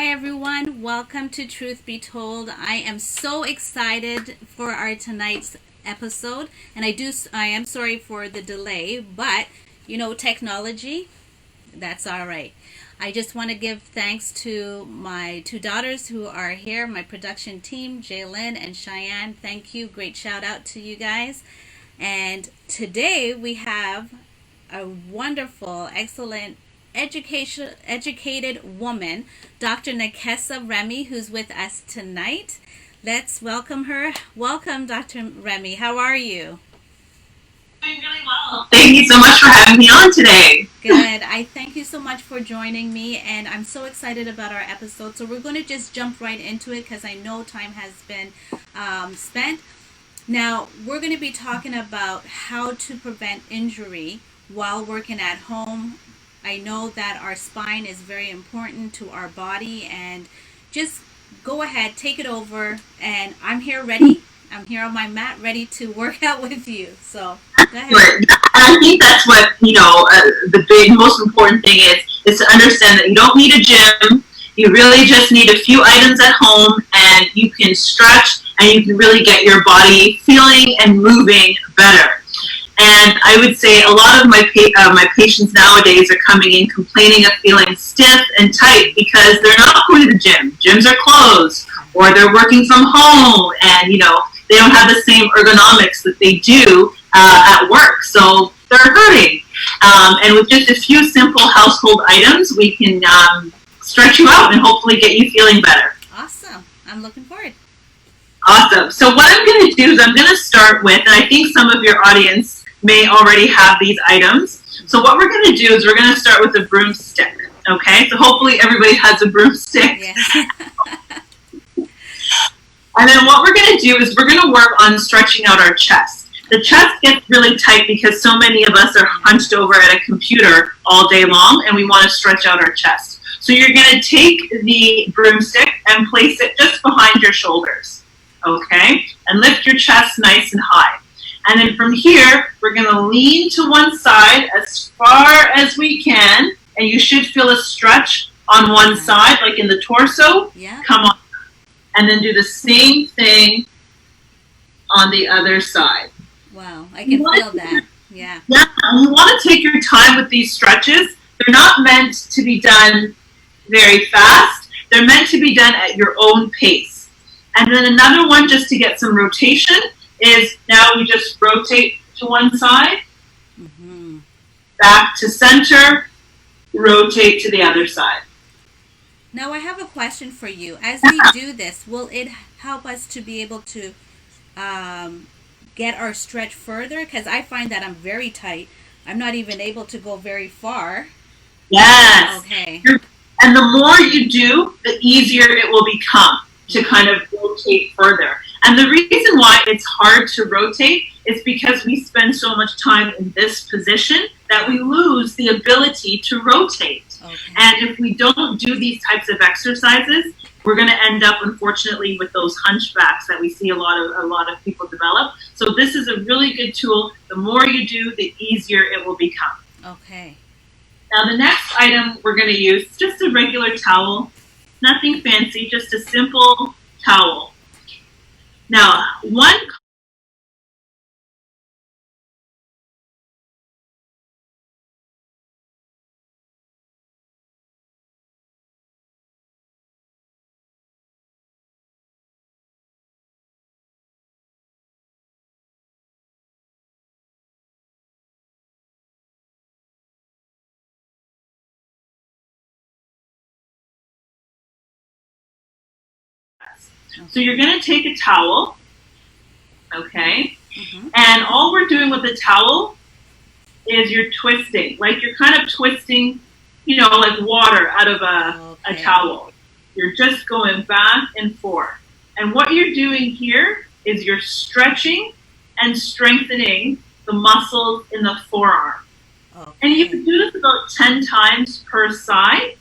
Hi everyone, welcome to Truth Be Told. I am so excited for our tonight's episode, and I am sorry for the delay, but technology, that's all right. I just want to give thanks to my two daughters who are here, my production team, Jaylyn and Cheyenne. Thank you. Great shout out to you guys. And today we have a wonderful, excellent educated woman, Dr. Nekessa Remy, who's with us tonight. Let's welcome her. Welcome, Dr. Remy. How are you? Doing really well. Thank you so much for having me on today. Good. I thank you so much for joining me, and I'm so excited about our episode. So we're going to just jump right into it because I know time has been spent. Now, we're going to be talking about how to prevent injury while working at home. I know that our spine is very important to our body, and just go ahead, take it over, and I'm here ready. I'm here on my mat ready to work out with you. So, go ahead. I think that's what, the big, most important thing is to understand that you don't need a gym. You really just need a few items at home, and you can stretch, and you can really get your body feeling and moving better. And I would say a lot of my patients nowadays are coming in complaining of feeling stiff and tight because they're not going to the gym. Gyms are closed, or they're working from home, and they don't have the same ergonomics that they do at work, so they're hurting. And with just a few simple household items, we can stretch you out and hopefully get you feeling better. Awesome. I'm looking forward. Awesome. So what I'm going to do is I'm going to start with, and I think some of your audience may already have these items. So what we're going to do is we're going to start with a broomstick. Okay? So hopefully everybody has a broomstick. Yes. And then what we're going to do is we're going to work on stretching out our chest. The chest gets really tight because so many of us are hunched over at a computer all day long, and we want to stretch out our chest. So you're going to take the broomstick and place it just behind your shoulders, okay? And lift your chest nice and high. And then from here, we're going to lean to one side as far as we can, and you should feel a stretch on one side, like in the torso. Yeah. Come on. And then do the same thing on the other side. Wow, I can feel that. Yeah. Yeah, you want to take your time with these stretches. They're not meant to be done very fast. They're meant to be done at your own pace. And then another one, just to get some rotation, is now we just rotate to one side, back to center, rotate to the other side. Now I have a question for you. As we do this, will it help us to be able to get our stretch further? Because I find that I'm very tight. I'm not even able to go very far. Yes. Okay. And the more you do, the easier it will become to kind of rotate further. And the reason why it's hard to rotate is because we spend so much time in this position that we lose the ability to rotate. Okay. And if we don't do these types of exercises, we're going to end up, unfortunately, with those hunchbacks that we see a lot of people develop. So this is a really good tool. The more you do, the easier it will become. Okay. Now the next item we're going to use is just a regular towel. Nothing fancy, just a simple towel. Now, one So you're going to take a towel, okay? And all we're doing with the towel is you're twisting. Like you're kind of twisting, like water out of a towel. You're just going back and forth. And what you're doing here is you're stretching and strengthening the muscles in the forearm. Okay. And you can do this about 10 times per side.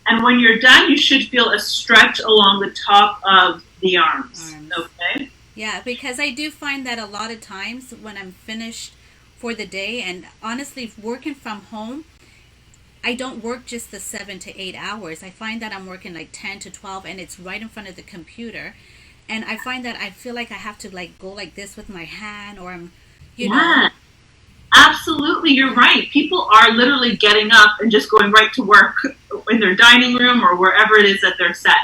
And when you're done, you should feel a stretch along the top of the arms. Okay? Yeah, because I do find that a lot of times when I'm finished for the day, and honestly, working from home, I don't work just the 7 to 8 hours. I find that I'm working like 10 to 12, and it's right in front of the computer. And I find that I feel like I have to like go like this with my hand, or I'm, you know. Yeah. Absolutely, you're right. People are literally getting up and just going right to work in their dining room or wherever it is that they're set.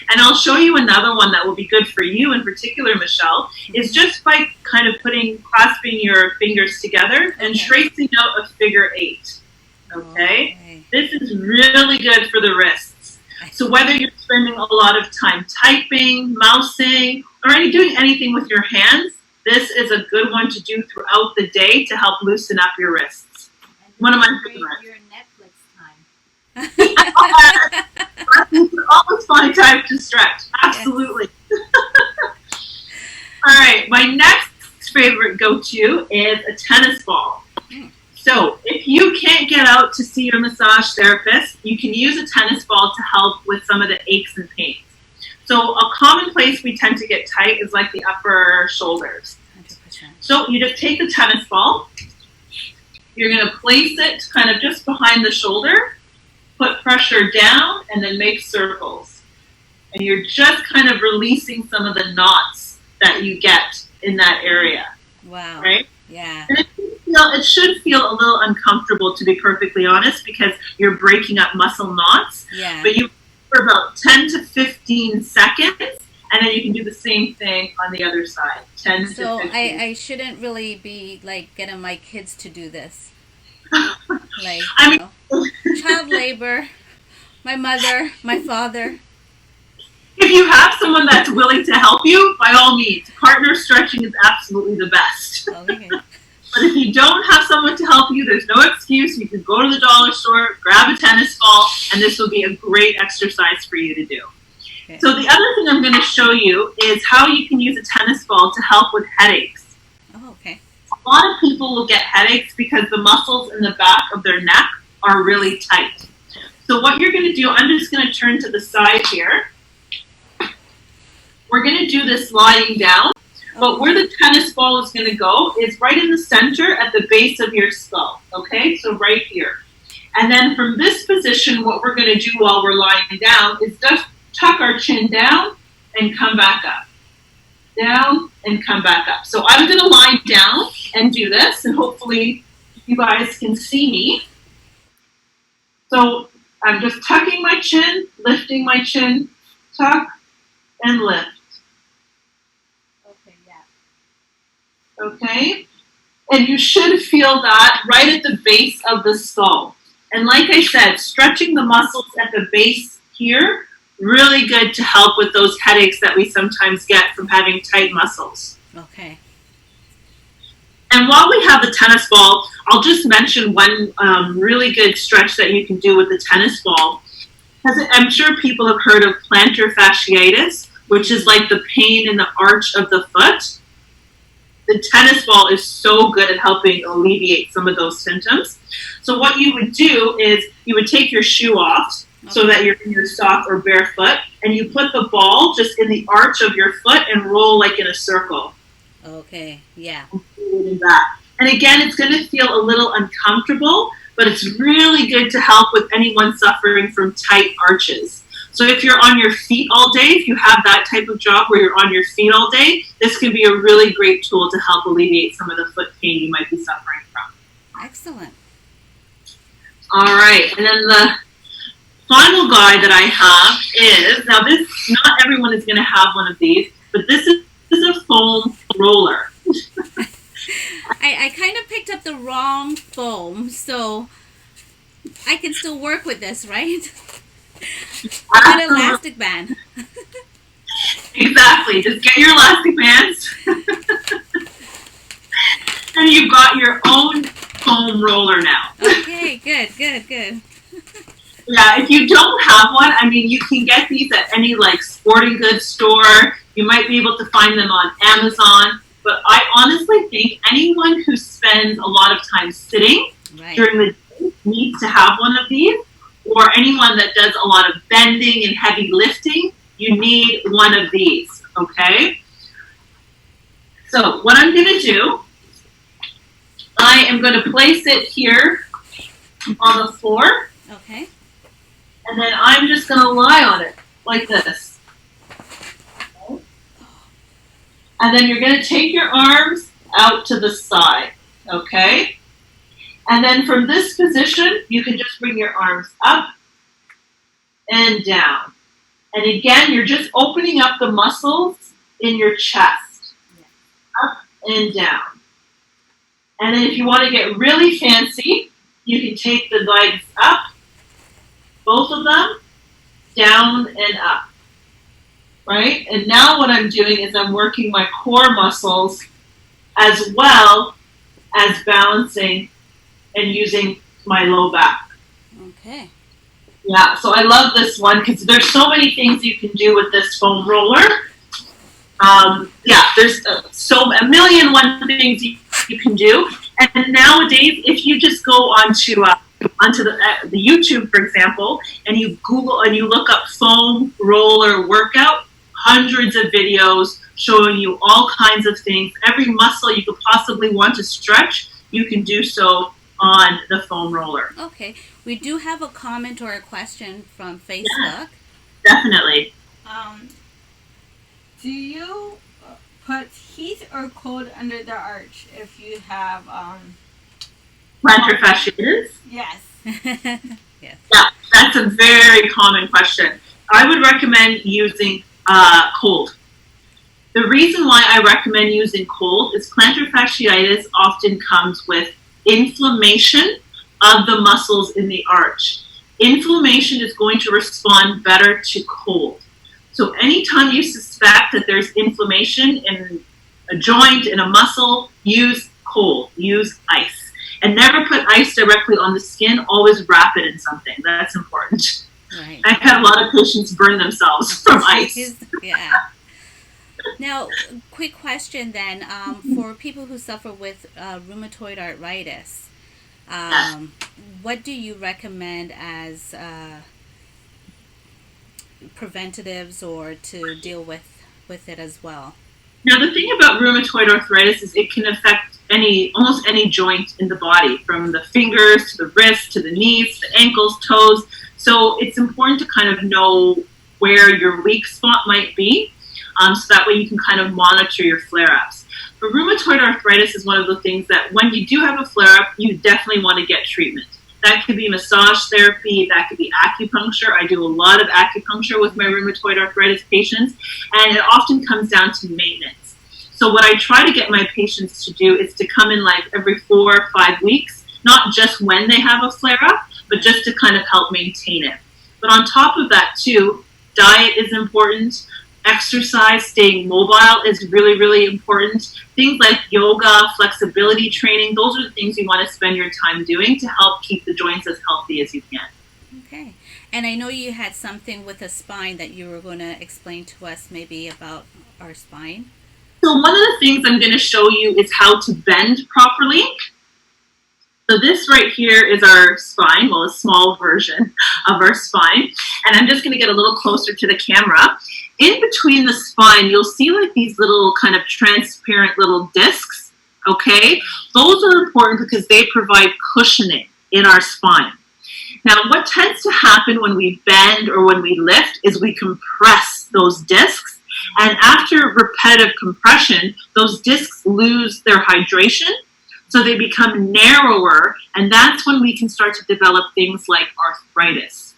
And I'll show you another one that will be good for you in particular, Michelle, is just by kind of clasping your fingers together and tracing out a figure 8. Okay? This is really good for the wrists. So whether you're spending a lot of time typing, mousing, or doing anything with your hands, this is a good one to do throughout the day to help loosen up your wrists. One of my favorites. Your Netflix time. It's always my time to stretch. Absolutely. Yes. All right. My next favorite go-to is a tennis ball. So if you can't get out to see your massage therapist, you can use a tennis ball to help with some of the aches and pains. So a common place we tend to get tight is like the upper shoulders. 100%. So you just take the tennis ball, you're going to place it kind of just behind the shoulder, put pressure down, and then make circles. And you're just kind of releasing some of the knots that you get in that area. Wow. Right? Yeah. And it should feel a little uncomfortable, to be perfectly honest, because you're breaking up muscle knots. Yeah. But you for about 10 to 15 seconds, and then you can do the same thing on the other side. 10 to 15. So I shouldn't really be like getting my kids to do this. Like, child labor, my mother, my father. If you have someone that's willing to help you, by all means, partner stretching is absolutely the best. Okay. But if you don't have someone to help you, there's no excuse. You can go to the dollar store, grab a tennis ball, and this will be a great exercise for you to do. Okay. So the other thing I'm going to show you is how you can use a tennis ball to help with headaches. Oh, okay. A lot of people will get headaches because the muscles in the back of their neck are really tight. So what you're going to do, I'm just going to turn to the side here. We're going to do this lying down. But where the tennis ball is going to go is right in the center at the base of your skull, okay? So right here. And then from this position, what we're going to do while we're lying down is just tuck our chin down and come back up. Down and come back up. So I'm going to lie down and do this, and hopefully you guys can see me. So I'm just tucking my chin, lifting my chin, tuck, and lift. Okay, and you should feel that right at the base of the skull. And like I said, stretching the muscles at the base here, really good to help with those headaches that we sometimes get from having tight muscles. Okay. And while we have the tennis ball, I'll just mention one really good stretch that you can do with the tennis ball. I'm sure people have heard of plantar fasciitis, which is like the pain in the arch of the foot. The tennis ball is so good at helping alleviate some of those symptoms. So what you would do is you would take your shoe off so that you're in your sock or barefoot, and you put the ball just in the arch of your foot and roll like in a circle. Okay, yeah. And again, it's going to feel a little uncomfortable, but it's really good to help with anyone suffering from tight arches. So if you're on your feet all day, if you have that type of job where you're on your feet all day, this can be a really great tool to help alleviate some of the foot pain you might be suffering from. Excellent. All right. And then the final guide that I have is, now this, not everyone is going to have one of these, but this is a foam roller. I kind of picked up the wrong foam, so I can still work with this, right? An elastic band. Exactly. Just get your elastic bands. And you've got your own foam roller now. Okay, good. Yeah, if you don't have one, I mean, you can get these at any like sporting goods store. You might be able to find them on Amazon. But I honestly think anyone who spends a lot of time sitting during the day needs to have one of these. Or anyone that does a lot of bending and heavy lifting, you need one of these, okay? So what I'm going to do, I am going to place it here on the floor, Okay. And then I'm just going to lie on it like this. Okay. And then you're going to take your arms out to the side. Okay? And then from this position, you can just bring your arms up and down. And again, you're just opening up the muscles in your chest. Up and down. And then if you want to get really fancy, you can take the legs up, both of them, down and up. Right? And now what I'm doing is I'm working my core muscles as well as balancing and using my low back. Okay. Yeah, so I love this one because there's so many things you can do with this foam roller. There's a million one things you can do. And nowadays, if you just go onto the YouTube, for example, and you Google and you look up foam roller workout, hundreds of videos showing you all kinds of things. Every muscle you could possibly want to stretch, you can do so on the foam roller. Okay. We do have a comment or a question from Facebook. Yeah, definitely. Do you put heat or cold under the arch if you have Plantar fasciitis? Yes. Yes. Yeah, that's a very common question. I would recommend using cold. The reason why I recommend using cold is plantar fasciitis often comes with inflammation of the muscles in the arch. Inflammation is going to respond better to cold. So anytime you suspect that there's inflammation in a joint, in a muscle, use cold, use ice. And never put ice directly on the skin, always wrap it in something. That's important. Right. I've had a lot of patients burn themselves from ice. Yeah. Now, quick question then, for people who suffer with rheumatoid arthritis, what do you recommend as preventatives or to deal with it as well? Now, the thing about rheumatoid arthritis is it can affect almost any joint in the body, from the fingers to the wrists to the knees, the ankles, toes. So it's important to kind of know where your weak spot might be, so that way you can kind of monitor your flare-ups. But rheumatoid arthritis is one of the things that when you do have a flare-up, you definitely want to get treatment. That could be massage therapy, that could be acupuncture. I do a lot of acupuncture with my rheumatoid arthritis patients, and it often comes down to maintenance. So what I try to get my patients to do is to come in like every 4 or 5 weeks, not just when they have a flare-up, but just to kind of help maintain it. But on top of that too, diet is important. Exercise, staying mobile is really, really important. Things like yoga, flexibility training, those are the things you want to spend your time doing to help keep the joints as healthy as you can. Okay. And I know you had something with the spine that you were going to explain to us maybe about our spine. So one of the things I'm going to show you is how to bend properly. So this right here is our spine, well, a small version of our spine. And I'm just going to get a little closer to the camera. In between the spine, you'll see like these little kind of transparent little discs, okay? Those are important because they provide cushioning in our spine. Now, what tends to happen when we bend or when we lift is we compress those discs. And after repetitive compression, those discs lose their hydration. So they become narrower, and that's when we can start to develop things like arthritis.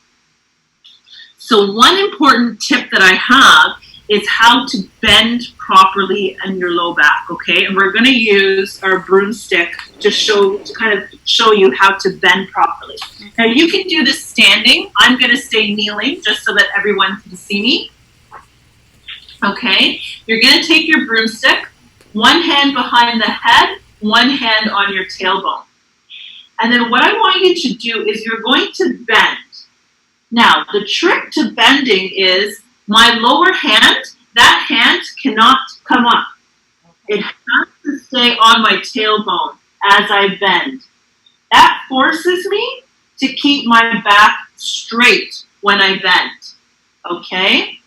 So one important tip that I have is how to bend properly in your low back, okay? And we're gonna use our broomstick to kind of show you how to bend properly. Now you can do this standing. I'm gonna stay kneeling just so that everyone can see me. Okay, you're gonna take your broomstick, one hand behind the head, one hand on your tailbone. And then what I want you to do is you're going to bend. Now, the trick to bending is my lower hand, that hand cannot come up. It has to stay on my tailbone as I bend. That forces me to keep my back straight when I bend. Okay?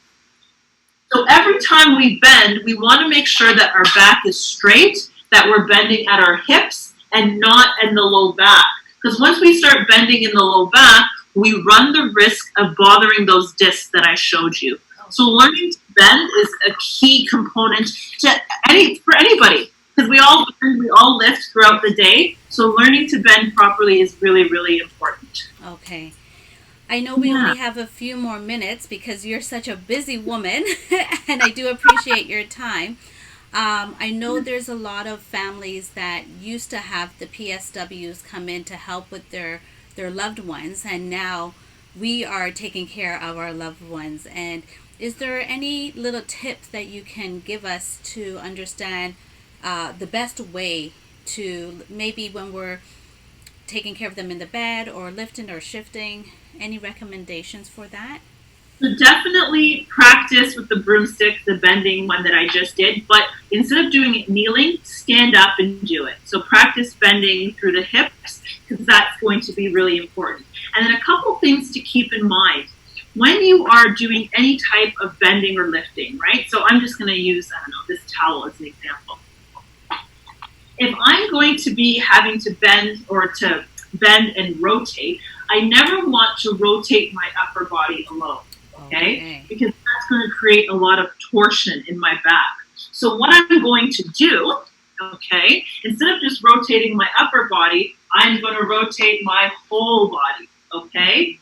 So every time we bend, we want to make sure that our back is straight, that we're bending at our hips and not in the low back. Because once we start bending in the low back, we run the risk of bothering those discs that I showed you. So learning to bend is a key component for anybody, because we all lift throughout the day. So learning to bend properly is really, really important. Okay. I know we only have a few more minutes because you're such a busy woman, and I do appreciate your time. I know there's a lot of families that used to have the PSWs come in to help with their loved ones, and now we are taking care of our loved ones. And is there any little tips that you can give us to understand the best way to, maybe when we're taking care of them in the bed or lifting or shifting? Any recommendations for that? So definitely practice with the broomstick, the bending one that I just did, but instead of doing it kneeling, stand up and do it. So practice bending through the hips, because that's going to be really important. And then a couple things to keep in mind when you are doing any type of bending or lifting, right? So I'm just going to use, this towel as an example. If I'm going to be having to bend and rotate, I never want to rotate my upper body alone, okay? Because that's going to create a lot of torsion in my back. So what I'm going to do, okay, instead of just rotating my upper body, I'm going to rotate my whole body, okay?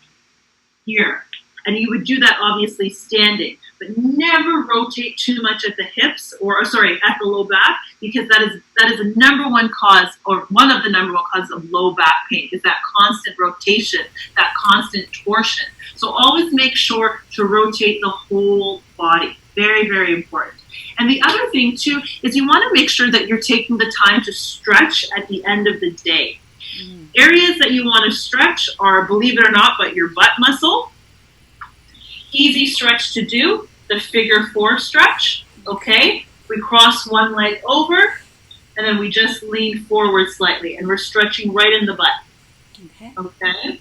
Here. And you would do that obviously standing, but never rotate too much at the hips at the low back, because that is the number one cause, or one of the number one causes of low back pain, is that constant rotation, that constant torsion. So always make sure to rotate the whole body. Very, very important. And the other thing too is you want to make sure that you're taking the time to stretch at the end of the day. Areas that you want to stretch are, believe it or not, but your butt muscle. Easy stretch to do, the figure 4 stretch, okay? We cross one leg over, and then we just lean forward slightly, and we're stretching right in the butt, okay?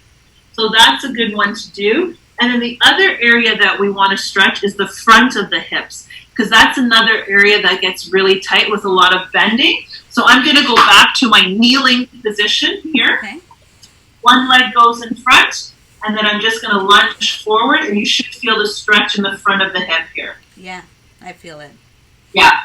So that's a good one to do. And then the other area that we want to stretch is the front of the hips, because that's another area that gets really tight with a lot of bending. So I'm going to go back to my kneeling position here. Okay. One leg goes in front, and then I'm just going to lunge forward, and you should feel the stretch in the front of the hip here. Yeah, I feel it. Yeah.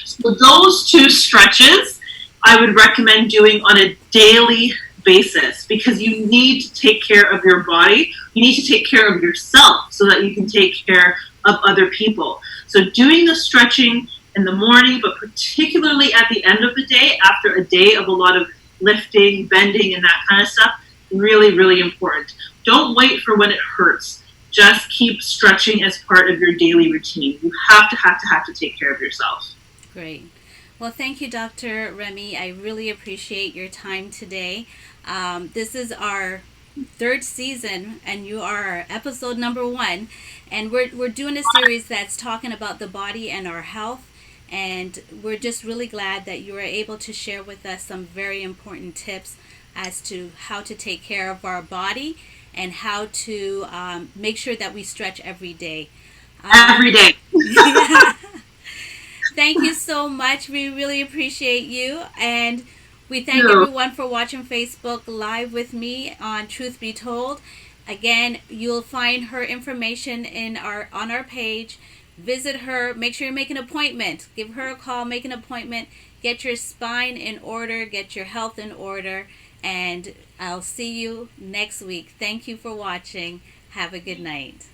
So those 2 stretches I would recommend doing on a daily basis, because you need to take care of your body. You need to take care of yourself so that you can take care of other people. So doing the stretching in the morning, but particularly at the end of the day, after a day of a lot of lifting, bending, and that kind of stuff, really, really important. Don't wait for when it hurts. Just keep stretching as part of your daily routine. You have to take care of yourself. Great. Well, thank you, Dr. Remy. I really appreciate your time today. This is our 3rd season, and you are episode number 1. And we're doing a series that's talking about the body and our health. And we're just really glad that you were able to share with us some very important tips as to how to take care of our body and how to make sure that we stretch every day. Every day. Thank you so much. We really appreciate you. And we thank everyone for watching Facebook Live with me on Truth Be Told. Again, you'll find her information on our page. Visit her. Make sure you make an appointment. Give her a call. Make an appointment. Get your spine in order. Get your health in order. And I'll see you next week. Thank you for watching. Have a good night.